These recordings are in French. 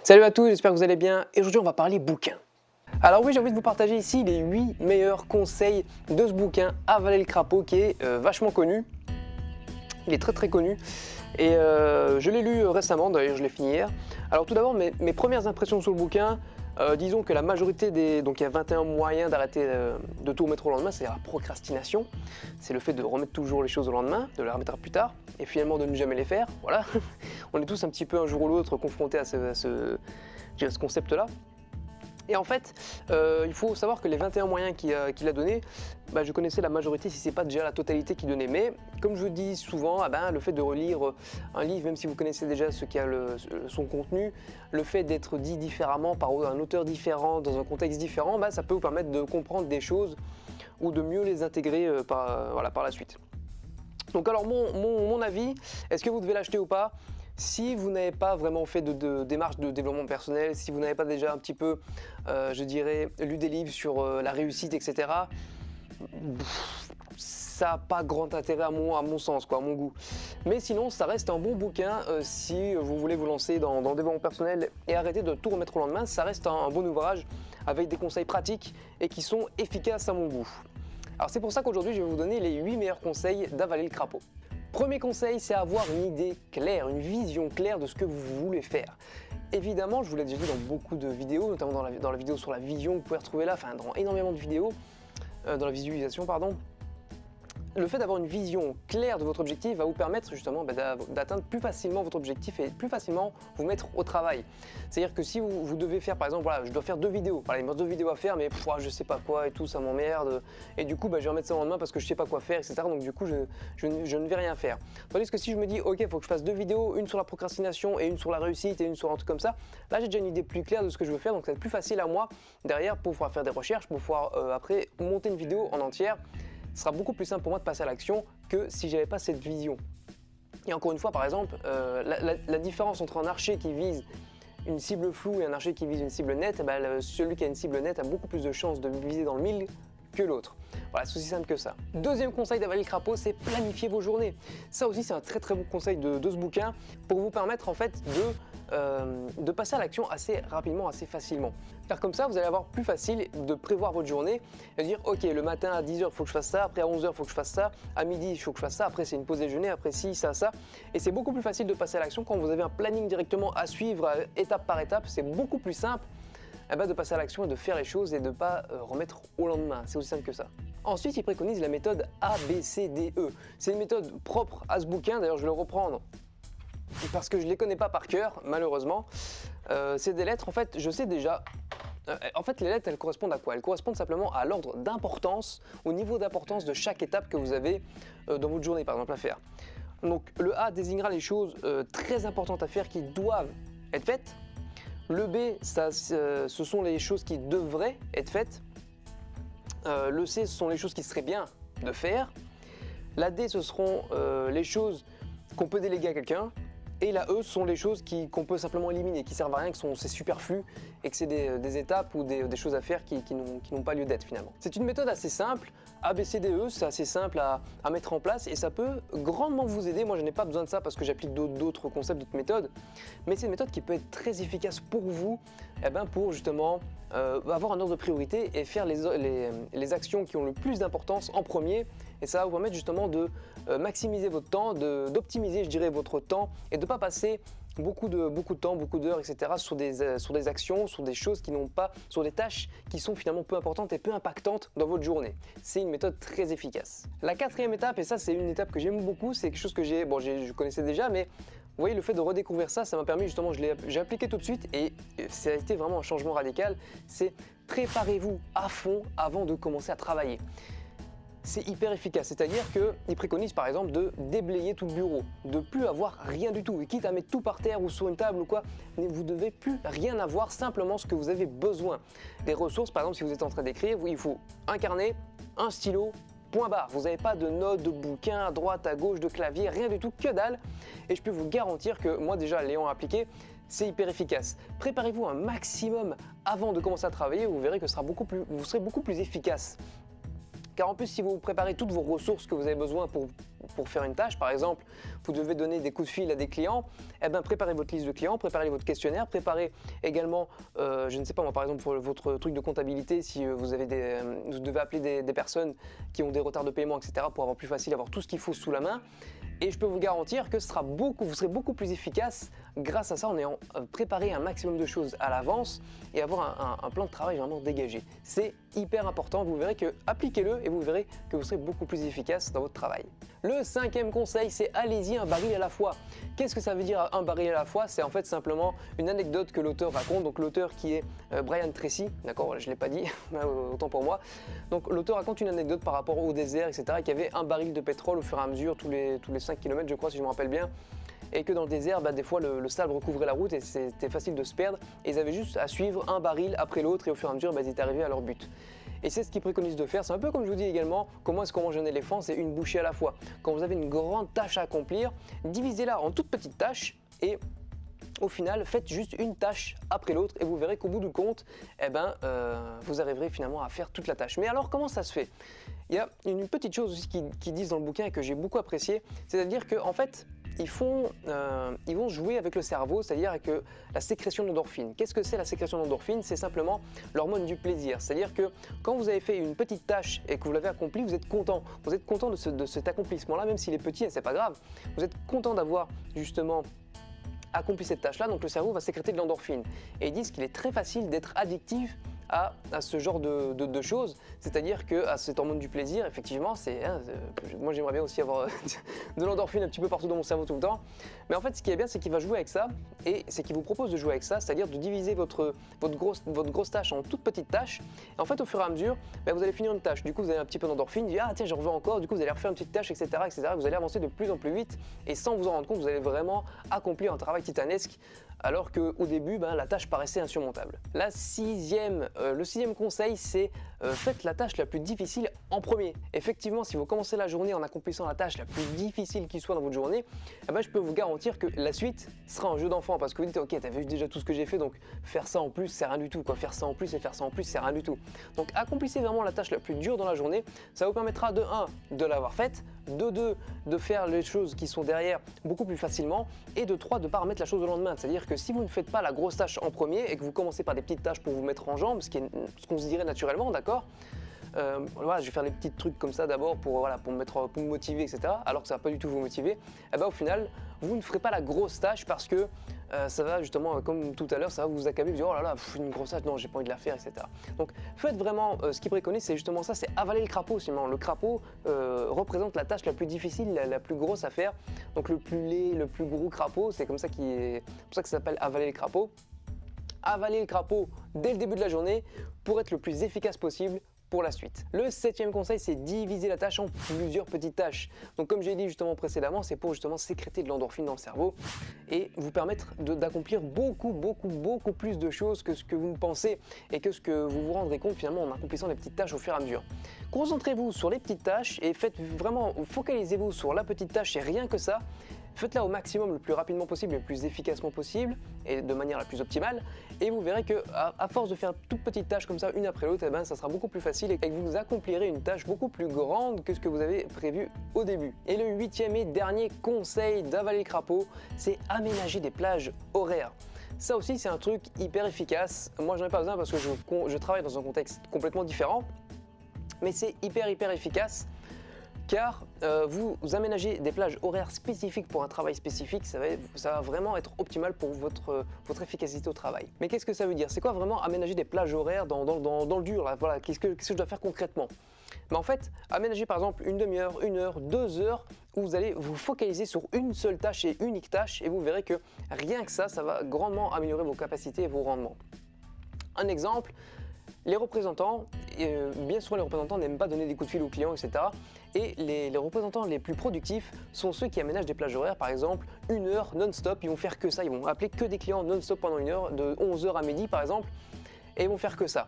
Salut à tous, j'espère que vous allez bien et aujourd'hui on va parler bouquin. Alors oui, j'ai envie de vous partager ici les 8 meilleurs conseils de ce bouquin Avaler le crapaud qui est vachement connu. Il est très connu et je l'ai lu récemment, d'ailleurs je l'ai fini hier. Alors tout d'abord mes premières impressions sur le bouquin, disons que la majorité des... Donc il y a 21 moyens d'arrêter de tout remettre au lendemain, c'est la procrastination. C'est le fait de remettre toujours les choses au lendemain, de les remettre à plus tard et finalement de ne jamais les faire, voilà. On est tous un petit peu un jour ou l'autre confrontés à ce concept-là. Et en fait, il faut savoir que les 21 moyens qu'il a donnés, je connaissais la majorité si ce n'est pas déjà la totalité qu'il donnait. Mais comme je dis souvent, le fait de relire un livre, même si vous connaissez déjà son contenu, le fait d'être dit différemment par un auteur différent, dans un contexte différent, ça peut vous permettre de comprendre des choses ou de mieux les intégrer par la suite. Donc alors mon avis, est-ce que vous devez l'acheter ou pas ? Si vous n'avez pas vraiment fait de démarche de développement personnel, si vous n'avez pas déjà un petit peu, je dirais, lu des livres sur la réussite, etc., ça n'a pas grand intérêt à mon sens, à mon goût. Mais sinon, ça reste un bon bouquin si vous voulez vous lancer dans le développement personnel et arrêter de tout remettre au lendemain. Ça reste un bon ouvrage avec des conseils pratiques et qui sont efficaces à mon goût. Alors c'est pour ça qu'aujourd'hui, je vais vous donner les 8 meilleurs conseils d'avaler le crapaud. Premier conseil, c'est avoir une idée claire, une vision claire de ce que vous voulez faire. Évidemment, je vous l'ai déjà dit dans beaucoup de vidéos, notamment dans la vidéo sur la vision, vous pouvez retrouver là, dans énormément de vidéos, dans la visualisation, pardon. Le fait d'avoir une vision claire de votre objectif va vous permettre justement d'atteindre plus facilement votre objectif et plus facilement vous mettre au travail. C'est-à-dire que si vous devez faire, par exemple, je dois faire 2 vidéos, il me reste 2 vidéos à faire, mais je sais pas quoi et tout, ça m'emmerde. Et du coup, je vais remettre ça au lendemain parce que je sais pas quoi faire, etc. Donc du coup, je ne vais rien faire. Tandis que si je me dis, ok, il faut que je fasse 2 vidéos, une sur la procrastination et une sur la réussite et une sur un truc comme ça, là j'ai déjà une idée plus claire de ce que je veux faire, donc ça va être plus facile à moi derrière pour pouvoir faire des recherches, pour pouvoir après monter une vidéo en entière. Ce sera beaucoup plus simple pour moi de passer à l'action que si j'avais pas cette vision. Et encore une fois, par exemple, la différence entre un archer qui vise une cible floue et un archer qui vise une cible nette, celui qui a une cible nette a beaucoup plus de chances de viser dans le mille que l'autre. Voilà, c'est aussi simple que ça. Deuxième conseil d'avaler le crapaud, c'est planifier vos journées. Ça aussi, c'est un très bon conseil de ce bouquin pour vous permettre en fait de passer à l'action assez rapidement, assez facilement. Car comme ça, vous allez avoir plus facile de prévoir votre journée et de dire ok, le matin à 10h, il faut que je fasse ça, après à 11h, il faut que je fasse ça, à midi, il faut que je fasse ça, après c'est une pause déjeuner, après ci, ça. Et c'est beaucoup plus facile de passer à l'action quand vous avez un planning directement à suivre étape par étape. C'est beaucoup plus simple de passer à l'action et de faire les choses et de ne pas remettre au lendemain. C'est aussi simple que ça. Ensuite, il préconise la méthode ABCDE. C'est une méthode propre à ce bouquin, d'ailleurs je vais le reprendre parce que je ne les connais pas par cœur, malheureusement. C'est des lettres, en fait, je sais déjà. En fait, les lettres, elles correspondent à quoi? Elles correspondent simplement à l'ordre d'importance, au niveau d'importance de chaque étape que vous avez dans votre journée, par exemple, à faire. Donc, le A désignera les choses très importantes à faire qui doivent être faites. Le B, ce sont les choses qui devraient être faites. Le C, ce sont les choses qui seraient bien de faire. La D, ce seront les choses qu'on peut déléguer à quelqu'un. Et la E, ce sont les choses qu'on peut simplement éliminer, qui servent à rien, que c'est superflu et que c'est des étapes ou des choses à faire qui n'ont pas lieu d'être finalement. C'est une méthode assez simple, ABCDE, c'est assez simple à mettre en place et ça peut grandement vous aider. Moi je n'ai pas besoin de ça parce que j'applique d'autres concepts, d'autres méthodes, mais c'est une méthode qui peut être très efficace pour vous, pour justement avoir un ordre de priorité et faire les actions qui ont le plus d'importance en premier. Et ça va vous permettre justement de maximiser votre temps, d'optimiser je dirais votre temps et de ne pas passer beaucoup de temps, beaucoup d'heures, etc. sur des actions, sur des choses qui n'ont pas, sur des tâches qui sont finalement peu importantes et peu impactantes dans votre journée. C'est une méthode très efficace. La 4e étape, et ça c'est une étape que j'aime beaucoup, c'est quelque chose que je connaissais déjà, mais vous voyez, le fait de redécouvrir ça, ça m'a permis justement, j'ai appliqué tout de suite et ça a été vraiment un changement radical, c'est préparez-vous à fond avant de commencer à travailler. C'est hyper efficace, c'est-à-dire qu'il préconise par exemple de déblayer tout le bureau, de plus avoir rien du tout, et quitte à mettre tout par terre ou sur une table ou quoi, mais vous ne devez plus rien avoir, simplement ce que vous avez besoin. Les ressources, par exemple, si vous êtes en train d'écrire, il faut un carnet, un stylo, point barre. Vous n'avez pas de notes, de bouquins à droite, à gauche, de clavier, rien du tout, que dalle. Et je peux vous garantir que moi déjà, l'ayant appliqué, c'est hyper efficace. Préparez-vous un maximum avant de commencer à travailler, vous verrez que vous serez beaucoup plus efficace. Car en plus, si vous préparez toutes vos ressources que vous avez besoin pour faire une tâche, par exemple, vous devez donner des coups de fil à des clients, eh bien préparez votre liste de clients, préparez votre questionnaire, préparez également, je ne sais pas moi, par exemple pour votre truc de comptabilité, si vous devez appeler des personnes qui ont des retards de paiement, etc., pour avoir plus facile, avoir tout ce qu'il faut sous la main. Et je peux vous garantir que vous serez beaucoup plus efficace grâce à ça en ayant préparé un maximum de choses à l'avance et avoir un plan de travail vraiment dégagé. C'est hyper important, vous verrez que appliquez-le et vous verrez que vous serez beaucoup plus efficace dans votre travail. Le 5e conseil, c'est allez-y un baril à la fois. Qu'est-ce que ça veut dire un baril à la fois? C'est en fait simplement une anecdote que l'auteur raconte, donc l'auteur qui est Brian Tracy, d'accord, je ne l'ai pas dit, autant pour moi. Donc l'auteur raconte une anecdote par rapport au désert, etc., qu'il y avait un baril de pétrole au fur et à mesure, tous les 5 km, je crois, si je me rappelle bien. Et que dans le désert, des fois le sable recouvrait la route et c'était facile de se perdre. Et ils avaient juste à suivre un baril après l'autre et au fur et à mesure, ils étaient arrivés à leur but. Et c'est ce qu'ils préconisent de faire. C'est un peu comme je vous dis également, comment est-ce qu'on mange un éléphant, c'est une bouchée à la fois. Quand vous avez une grande tâche à accomplir, divisez-la en toutes petites tâches et au final, faites juste une tâche après l'autre et vous verrez qu'au bout du compte, vous arriverez finalement à faire toute la tâche. Mais alors, comment ça se fait? Il y a une petite chose aussi qu'ils disent dans le bouquin et que j'ai beaucoup apprécié, c'est-à-dire qu'en fait, ils vont jouer avec le cerveau, c'est-à-dire avec la sécrétion d'endorphine. Qu'est-ce que c'est la sécrétion d'endorphine? C'est simplement l'hormone du plaisir. C'est-à-dire que quand vous avez fait une petite tâche et que vous l'avez accomplie, vous êtes content. Vous êtes content de cet accomplissement-là, même s'il est petit et c'est pas grave. Vous êtes content d'avoir justement accompli cette tâche-là, donc le cerveau va sécréter de l'endorphine. Et ils disent qu'il est très facile d'être addictif à ce genre de choses, c'est-à-dire qu'à cette hormone du plaisir, effectivement, moi j'aimerais bien aussi avoir de l'endorphine un petit peu partout dans mon cerveau tout le temps, mais en fait ce qui est bien c'est qu'il va jouer avec ça, et c'est qu'il vous propose de jouer avec ça, c'est-à-dire de diviser votre grosse tâche en toutes petites tâches, et en fait au fur et à mesure, vous allez finir une tâche, du coup vous avez un petit peu d'endorphine, vous dites ah tiens j'en veux encore, du coup vous allez refaire une petite tâche, etc., vous allez avancer de plus en plus vite, et sans vous en rendre compte, vous allez vraiment accomplir un travail titanesque, alors qu'au début, la tâche paraissait insurmontable. Le 6e conseil, c'est faites la tâche la plus difficile en premier. Effectivement, si vous commencez la journée en accomplissant la tâche la plus difficile qui soit dans votre journée, je peux vous garantir que la suite sera un jeu d'enfant parce que vous dites ok, t'as vu déjà tout ce que j'ai fait, donc faire ça en plus, c'est rien du tout. Faire ça en plus et faire ça en plus, c'est rien du tout. Donc accomplissez vraiment la tâche la plus dure dans la journée. Ça vous permettra de 1, de l'avoir faite, de 2, de faire les choses qui sont derrière beaucoup plus facilement, et de 3, de ne pas remettre la chose au lendemain. C'est-à-dire que si vous ne faites pas la grosse tâche en premier et que vous commencez par des petites tâches pour vous mettre en jambe, ce qu'on se dirait naturellement, d'accord, je vais faire les petits trucs comme ça d'abord pour me motiver, etc. Alors que ça va pas du tout vous motiver. Au final, vous ne ferez pas la grosse tâche parce que ça va justement, comme tout à l'heure, ça va vous accabler, vous dire oh là là, une grosse tâche, non, j'ai pas envie de la faire, etc. Donc faites vraiment ce qu'ils préconisent, c'est justement ça, c'est avaler le crapaud. Sinon, le crapaud représente la tâche la plus difficile, la plus grosse à faire. Donc le plus laid, le plus gros crapaud, c'est comme ça pour ça que ça s'appelle avaler le crapaud. Avaler le crapaud dès le début de la journée pour être le plus efficace possible pour la suite. Le 7e conseil, c'est diviser la tâche en plusieurs petites tâches. Donc comme j'ai dit justement précédemment, c'est pour justement sécréter de l'endorphine dans le cerveau et vous permettre d'accomplir beaucoup plus de choses que ce que vous ne pensez et que ce que vous vous rendrez compte finalement en accomplissant les petites tâches au fur et à mesure. Concentrez-vous sur les petites tâches et focalisez-vous sur la petite tâche et rien que ça. Faites-la au maximum, le plus rapidement possible, le plus efficacement possible et de manière la plus optimale. Et vous verrez que à force de faire toutes petites tâches comme ça, une après l'autre, ça sera beaucoup plus facile et que vous accomplirez une tâche beaucoup plus grande que ce que vous avez prévu au début. Et le 8e et dernier conseil d'avaler le crapaud, c'est aménager des plages horaires. Ça aussi, c'est un truc hyper efficace. Moi, j'en ai pas besoin parce que je travaille dans un contexte complètement différent, mais c'est hyper efficace. Car vous aménagez des plages horaires spécifiques pour un travail spécifique, ça va vraiment être optimal pour votre efficacité au travail. Mais qu'est-ce que ça veut dire? C'est quoi vraiment aménager des plages horaires dans le dur là? Voilà, qu'est-ce que je dois faire concrètement? En fait, aménager par exemple une demi-heure, 1 heure, 2 heures, où vous allez vous focaliser sur une seule tâche et unique tâche, et vous verrez que rien que ça va grandement améliorer vos capacités et vos rendements. Un exemple, les représentants, bien souvent les représentants n'aiment pas donner des coups de fil aux clients, etc. Et les représentants les plus productifs sont ceux qui aménagent des plages horaires, par exemple 1 heure non-stop, ils vont faire que ça, ils vont appeler que des clients non-stop pendant 1 heure, de 11h à midi par exemple, et ils vont faire que ça.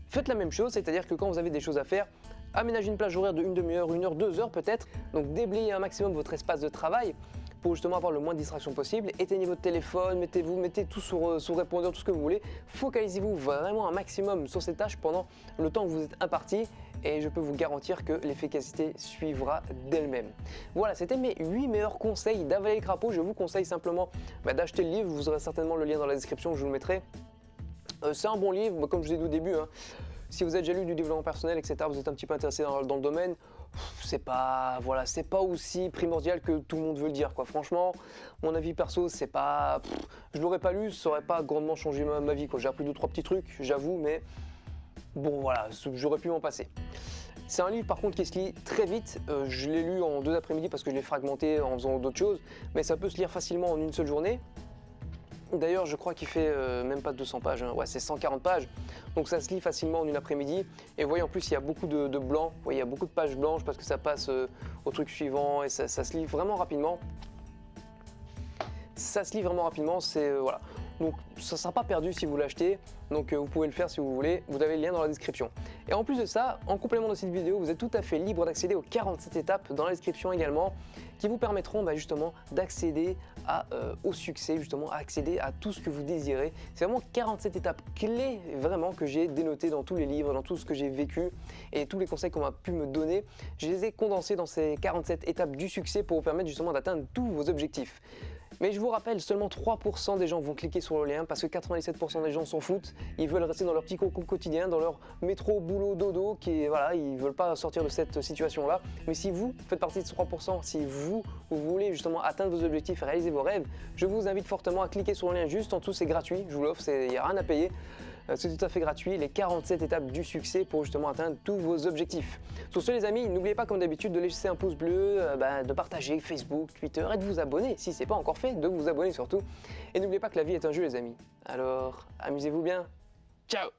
Faites la même chose, c'est-à-dire que quand vous avez des choses à faire, aménagez une plage horaire de une demi-heure, 1 heure, 2 heures peut-être, donc déblayez un maximum votre espace de travail. pour justement avoir le moins de distractions possible. Éteignez votre téléphone, mettez tout sur répondeur, tout ce que vous voulez. Focalisez-vous vraiment un maximum sur ces tâches pendant le temps que vous êtes imparti et je peux vous garantir que l'efficacité suivra d'elle-même. Voilà, c'était mes 8 meilleurs conseils d'avaler le crapaud. Je vous conseille simplement d'acheter le livre, vous aurez certainement le lien dans la description, je vous le mettrai. C'est un bon livre, comme je l'ai dit au début, hein. Si vous avez déjà lu du développement personnel, etc., vous êtes un petit peu intéressé dans le domaine, c'est pas aussi primordial que tout le monde veut le dire, quoi. Franchement, mon avis perso, c'est pas, je l'aurais pas lu, ça aurait pas grandement changé ma vie, quoi. J'ai appris 2-3 petits trucs, j'avoue, mais bon, voilà, j'aurais pu m'en passer. C'est un livre par contre qui se lit très vite, je l'ai lu en 2 après-midi parce que je l'ai fragmenté en faisant d'autres choses, mais ça peut se lire facilement en une seule journée. D'ailleurs, je crois qu'il fait même pas 200 pages, hein. Ouais, c'est 140 pages, donc ça se lit facilement en une après-midi. Et vous voyez, en plus, il y a beaucoup de blanc, vous voyez, il y a beaucoup de pages blanches parce que ça passe au truc suivant et ça se lit vraiment rapidement. Ça se lit vraiment rapidement, c'est voilà. Donc ça ne sera pas perdu si vous l'achetez, donc vous pouvez le faire si vous voulez, vous avez le lien dans la description. Et en plus de ça, en complément de cette vidéo, vous êtes tout à fait libre d'accéder aux 47 étapes dans la description également, qui vous permettront justement d'accéder au succès, justement à accéder à tout ce que vous désirez. C'est vraiment 47 étapes clés vraiment que j'ai dénotées dans tous les livres, dans tout ce que j'ai vécu et tous les conseils qu'on m'a pu me donner. Je les ai condensés dans ces 47 étapes du succès pour vous permettre justement d'atteindre tous vos objectifs. Mais je vous rappelle, seulement 3% des gens vont cliquer sur le lien parce que 97% des gens s'en foutent. Ils veulent rester dans leur petit cocon quotidien, dans leur métro, boulot, dodo, voilà, ils ne veulent pas sortir de cette situation-là. Mais si vous faites partie de ce 3%, si vous voulez justement atteindre vos objectifs et réaliser vos rêves, je vous invite fortement à cliquer sur le lien juste en dessous, c'est gratuit, je vous l'offre, il n'y a rien à payer. C'est tout à fait gratuit, les 47 étapes du succès pour justement atteindre tous vos objectifs. Sur ce les amis, n'oubliez pas comme d'habitude de laisser un pouce bleu, de partager Facebook, Twitter et de vous abonner si ce n'est pas encore fait, de vous abonner surtout. Et n'oubliez pas que la vie est un jeu les amis. Alors, amusez-vous bien. Ciao!